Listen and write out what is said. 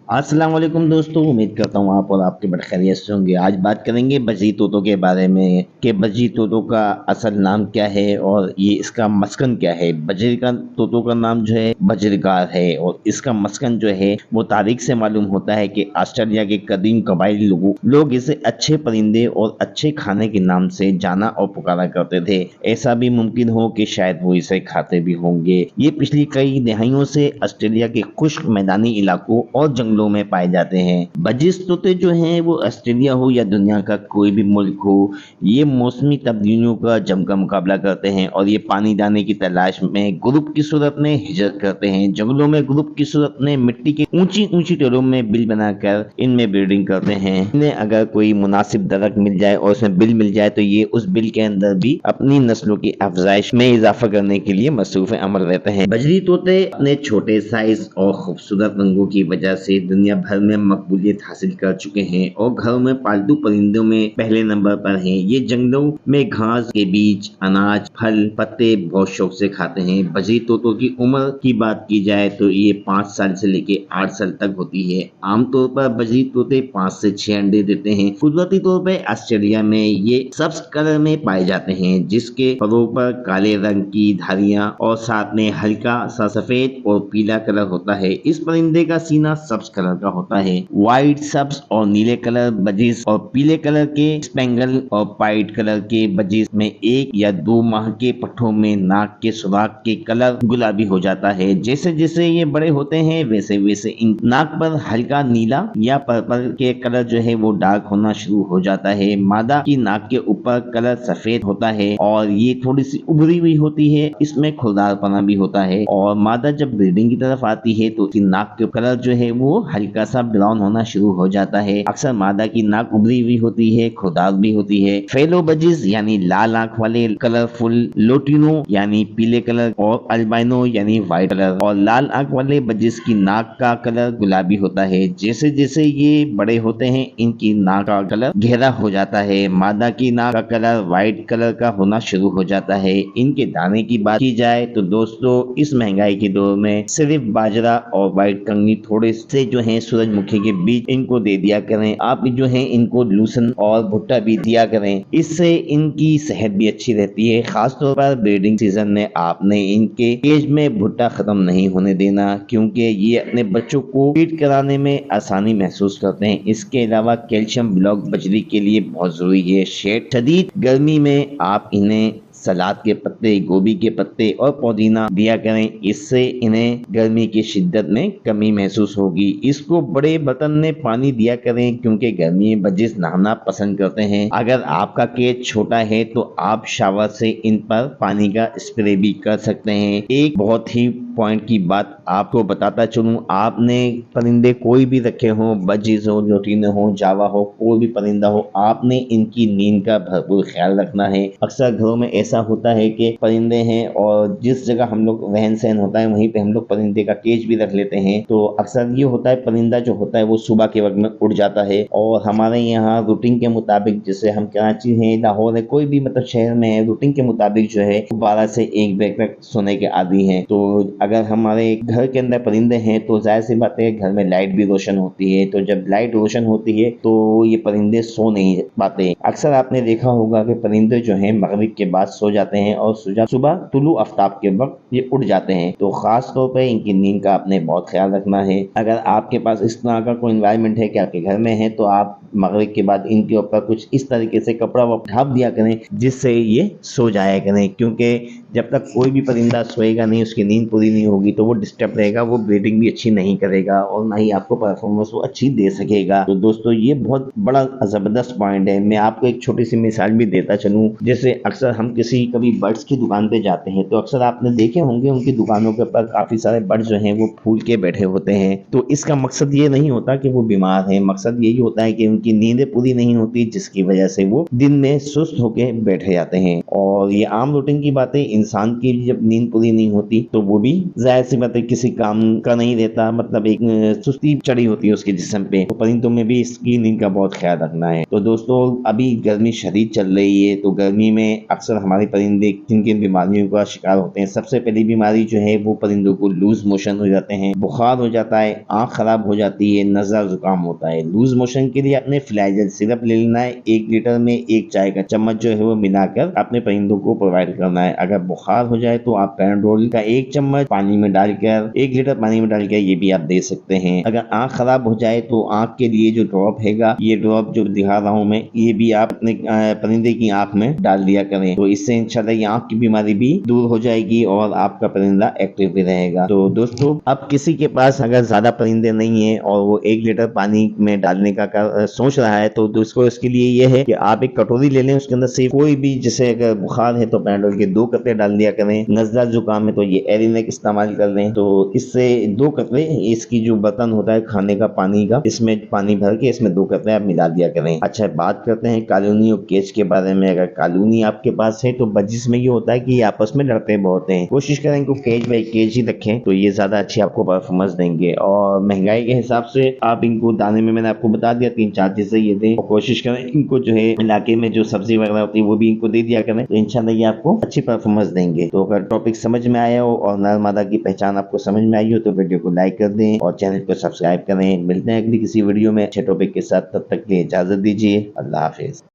अस्सलाम वालेकुम दोस्तों, उम्मीद करता हूँ आप और आपके बड़े खैरियत से होंगे। आज बात करेंगे बजरी तोतों के बारे में कि बजरी तोतों का असल नाम क्या है और ये इसका मस्कन क्या है। बजरी का तोतों का नाम जो है बजरगार है और इसका मस्कन जो है वो तारीख से मालूम होता है कि ऑस्ट्रेलिया के कदीम कबाइली लोग इसे अच्छे परिंदे और अच्छे खाने के नाम से जाना और पुकारा करते थे। ऐसा भी मुमकिन हो कि शायद वो इसे खाते भी होंगे। ये पिछली कई दहाइयों से ऑस्ट्रेलिया के खुश्क मैदानी इलाकों और जंगलों में पाए जाते हैं। बजिस तोते जो हैं वो ऑस्ट्रेलिया हो या दुनिया का कोई भी मुल्क हो, ये मौसमी तब्दीलियों का जमकर मुकाबला करते हैं और ये पानी दाने की तलाश में ग्रुप की सूरत में हिजरत करते हैं। जंगलों में ग्रुप की सूरत में मिट्टी की ऊंची ऊंची टेरों में बिल बनाकर इनमें ब्रीडिंग करते हैं। इन्हें अगर कोई मुनासिब दरख्त मिल जाए और उसमें बिल मिल जाए तो ये उस बिल के अंदर भी अपनी नस्लों की अफजाइश में इजाफा करने के लिए मसरूफ अमल रहते हैं। बजरी तोते अपने छोटे साइज और खूबसूरत रंगों की वजह से दुनिया भर में मकबूलियत हासिल कर चुके हैं और घरों में पालतू परिंदों में पहले नंबर पर हैं। ये जंगलों में घास के बीज, अनाज, फल, पत्ते बहुत शौक से खाते हैं। बजरी तोतों की उम्र की बात की जाए तो ये 5 साल से लेकर 8 साल तक होती है। आमतौर पर बजरी तोते 5 से 6 अंडे देते हैं। कुदरती तौर पर ऑस्ट्रेलिया में ये सब्ज कलर में पाए जाते हैं, जिसके फरों पर काले रंग की धारियां और साथ में हल्का सा सफेद और पीला कलर होता है। इस परिंदे का सीना सब्ज कलर का होता है। व्हाइट, सब्ज और नीले कलर बजीज और पीले कलर के स्पेंगल और पाइट कलर के बजीज में 1 या 2 माह के पट्टों में नाक के सुराख के कलर गुलाबी हो जाता है। जैसे जैसे ये बड़े होते हैं वैसे वैसे इन नाक पर हल्का नीला या पर्पल के कलर जो है वो डार्क होना शुरू हो जाता है। मादा की नाक के ऊपर कलर सफेद होता है और ये थोड़ी सी उभरी हुई होती है। इसमें खुरदारपना भी होता है और मादा जब ब्रीडिंग की तरफ आती है तो उसकी नाक के कलर जो है वो हल्का सा ब्राउन होना शुरू हो जाता है। अक्सर मादा की नाक उभरी हुई होती है, खुरदार भी होती है। फेलो बजिस यानी लाल आंख वाले कलरफुल, लोटिनो यानी पीले कलर और अल्बाइनो यानी व्हाइट कलर और लाल आंख वाले बजिस की नाक का कलर गुलाबी होता है। जैसे जैसे ये बड़े होते हैं इनकी नाक का कलर गहरा हो जाता है। मादा की नाक का कलर व्हाइट कलर का होना शुरू हो जाता है। इनके दाने की बात की जाए तो दोस्तों इस महंगाई के दौर में सिर्फ बाजरा और व्हाइट कंगनी थोड़े से जो है सूरजमुखी के बीज इनको दे दिया करें। आप जो है इनको लूसन और भुट्टा भी दिया करें, इससे इनकी सेहत भी अच्छी रहती है। खासतौर पर ब्रीडिंग सीजन में आपने इनके केज में भुट्टा खत्म नहीं होने देना, क्योंकि ये अपने बच्चों को फीड कराने में आसानी महसूस करते हैं। इसके अलावा कैल्शियम ब्लॉक बजरी के लिए बहुत जरूरी है। शदीद गर्मी में आप इन्हें सलाद के पत्ते, गोभी के पत्ते और पुदीना दिया करें, इससे इन्हें गर्मी की शिद्दत में कमी महसूस होगी। इसको बड़े बर्तन में पानी दिया करें क्योंकि गर्मी में बजिस नहाना पसंद करते हैं। अगर आपका केज छोटा है तो आप शावर से इन पर पानी का स्प्रे भी कर सकते हैं। एक बहुत ही पॉइंट की बात आपको बताता चलूं, आपने परिंदे कोई भी रखे हो, बजिस हो, लोटिनो हो, जावा हो, कोई भी परिंदा हो, आपने इनकी नींद का भरपूर ख्याल रखना है। अक्सर घरों में ऐसा होता है कि परिंदे हैं और जिस जगह हम लोग रहन सहन होता है वहीं पे हम लोग परिंदे का केज भी रख लेते हैं। तो अक्सर ये होता है परिंदा जो होता है वो सुबह के वक्त में उड़ जाता है और हमारे यहाँ रूटीन के मुताबिक, जैसे हम कराची है, लाहौर है, कोई भी मतलब शहर में है, रूटीन के मुताबिक जो है 12 से 1 बजे तक सोने के आदी हैं। तो अगर हमारे घर के अंदर परिंदे हैं तो जाहिर सी बात है घर में लाइट भी रोशन होती है। तो जब लाइट रोशन होती है तो ये परिंदे सो नहीं पाते। अक्सर आपने देखा होगा कि परिंदे जो हैं मगरिब के बाद सो जाते हैं और सुबह तुलु आफ्ताब के वक्त ये उड़ जाते हैं। तो खास तौर पर इनकी नींद का आपने बहुत ख्याल रखना है। अगर आपके पास इस तरह का कोई एनवायरनमेंट है कि आपके घर में है तो आप मगरिब के बाद इनके ऊपर कुछ इस तरीके से कपड़ा ढाप दिया करें जिससे ये सो जाया करें, क्योंकि जब तक कोई भी परिंदा सोएगा नहीं, उसकी नींद पूरी नहीं होगी तो वो डिस्टर्ब रहेगा, वो ब्रीडिंग भी अच्छी नहीं करेगा और ना ही आपको परफॉर्मेंस वो अच्छी दे सकेगा। तो दोस्तों ये बहुत बड़ा जबरदस्त पॉइंट है। मैं आपको एक छोटी सी मिसाल भी देता चलूं, जैसे अक्सर हम कभी बर्ड्स की दुकान पे जाते हैं तो अक्सर आपने देखे होंगे उनकी दुकानों के ऊपर काफी सारे बर्ड्स जो हैं वो फूल के बैठे होते हैं। तो इसका मकसद ये नहीं होता कि वो बीमार है, मकसद यही होता है कि उनकी नींदें पूरी नहीं होती जिसकी वजह से वो दिन में सुस्त होकर बैठे जाते हैं। और ये आम रूटीन की बातें इंसान की भी जब नींद पूरी नहीं होती तो वो भी जाहिर सी बात है किसी काम का नहीं रहता, मतलब एक सुस्ती चढ़ी होती है उसके जिस्म पे। तो परिंदों में भी इसकी नींद का बहुत ख्याल रखना है। तो दोस्तों अभी गर्मी शदीद चल रही है, तो गर्मी में अक्सर हमारे परिंदे किन किन बीमारियों का शिकार होते हैं। सबसे पहली बीमारी जो है वो परिंदों को लूज मोशन हो जाते हैं, बुखार हो जाता है, आंख खराब हो जाती है, नज़ला जुकाम होता है। लूज मोशन के लिए अपने फ्लैजेल सिरप ले लेना है, 1 लीटर में 1 चाय का चम्मच जो है वो मिलाकर अपने परिंदों को प्रोवाइड करना है। अगर बुखार हो जाए तो आप पैराडोल का 1 चम्मच पानी में डालकर 1 लीटर पानी में डालकर ये भी आप दे सकते हैं। अगर आंख खराब हो जाए तो आंख के लिए जो ड्रॉप हैगा, ये ड्रॉप जो दिखा रहा हूँ मैं, ये भी आप अपने परिंदे की आंख में डाल दिया करें, तो इससे इंशाल्लाह ये आंख की बीमारी भी दूर हो जाएगी और आपका परिंदा एक्टिव भी रहेगा। तो दोस्तों अब किसी के पास अगर ज्यादा परिंदे नहीं है और वो 1 लीटर पानी में डालने का सोच रहा है, तो दोस्तों इसके लिए ये है कि आप एक कटोरी ले लें, उसके अंदर से कोई भी, जैसे अगर बुखार है तो पैराडोल के 2 कतरे डाल दिया करें, नज़ला जुकाम है तो ये एरिनेक इस्तेमाल कर लें। तो इससे 2 कतरे, इसकी जो बर्तन होता है खाने का पानी का, इसमें पानी भर के इसमें 2 कतरे आप मिला दिया करें। अच्छा, बात करते हैं कॉलोनी और केज के बारे में। अगर कॉलोनी आपके पास है तो बजिस में ये होता है कि ये आपस में लड़ते बहुत हैं, कोशिश करें इनको केज बाई केज ही रखें, तो ये ज्यादा अच्छी आपको परफॉर्मेंस देंगे। और महंगाई के हिसाब से आप इनको दाने में, मैंने आपको बता दिया 3-4 चीजें ये दें, और कोशिश करें इनको जो है इलाके में जो सब्जी वगैरह होती है वो भी इनको दे दिया करें, तो इंशाल्लाह ये आपको अच्छी परफॉर्मेंस देंगे। तो अगर टॉपिक समझ में आया हो और नर मादा की पहचान आपको समझ में आई हो तो वीडियो को लाइक कर दें और चैनल को सब्सक्राइब करें। मिलते हैं अगली किसी वीडियो में अच्छे टॉपिक के साथ, तब तक के लिए इजाजत दीजिए। अल्लाह हाफिज।